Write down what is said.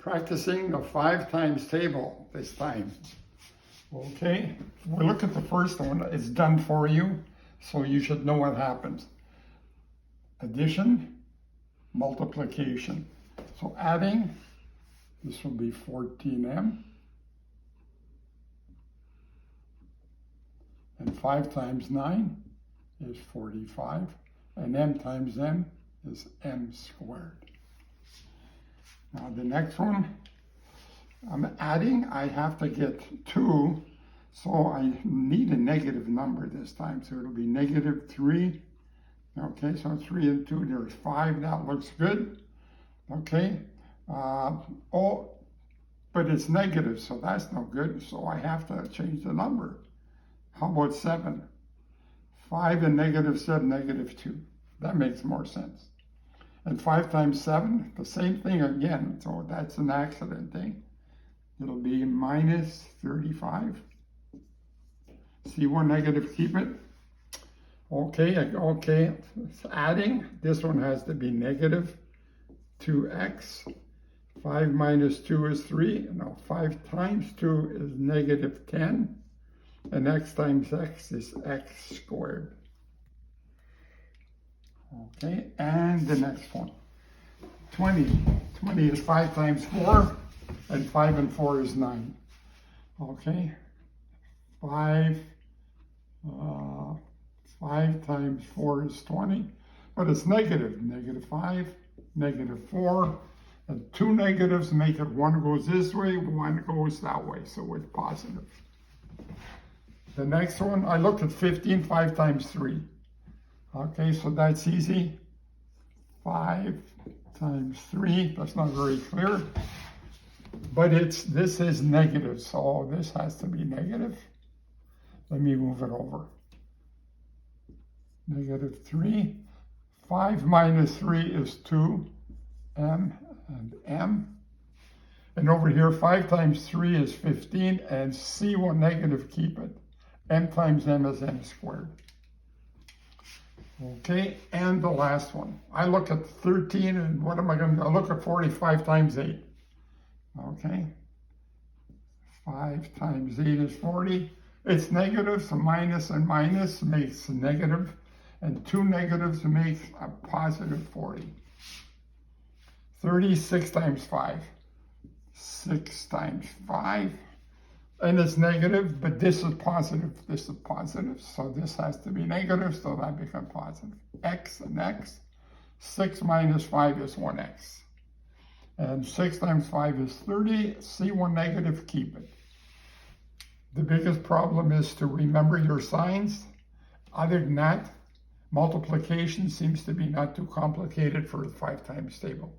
practicing the 5 times table this time. Okay, we'll look at the first one. It's done for you, so you should know what happens. Addition, multiplication. So adding, this will be 14m. And 5 times 9 is 45. And m times m is m squared. Now the next one, I'm adding, I have to get 2, so I need a negative number this time, so it'll be negative 3. Okay, so 3 and 2, there's 5, that looks good. Okay, oh, but it's negative, so that's no good, so I have to change the number. How about 7? 5 and negative 7, negative 2. That makes more sense. And 5 times 7, the same thing again, so that's an accident thing. It'll be minus 35. See one negative, keep it. Okay, it's adding. This one has to be negative 2x. 5 minus 2 is 3. No, 5 times 2 is negative 10. And x times x is x squared. Okay, and the next one. 20. 20 is 5 times 4, and 5 and 4 is 9. Okay, 5 times 4 is 20, but it's negative. Negative 5, negative 4, and 2 negatives make it 1 goes this way, 1 goes that way, so it's positive. The next one, I looked at 15, 5 times 3. Okay, so that's easy. 5 times 3, that's not very clear. But this is negative, so this has to be negative. Let me move it over. Negative 3. 5 minus 3 is 2. M and M. And over here, 5 times 3 is 15, and see one negative, keep it. M times M is M squared. Okay, and the last one. I look at 13, and what am I going to do? I look at 45 times 8. Okay, 5 times 8 is 40. It's negative, so minus and minus makes negative, and 2 negatives makes a positive 40. 36 times 5. 6 times 5. And it's negative, but this is positive, so this has to be negative, so that becomes positive. X and X. 6 minus 5 is 1x. And 6 times 5 is 30. See one negative, keep it. The biggest problem is to remember your signs. Other than that, multiplication seems to be not too complicated for the 5 times table.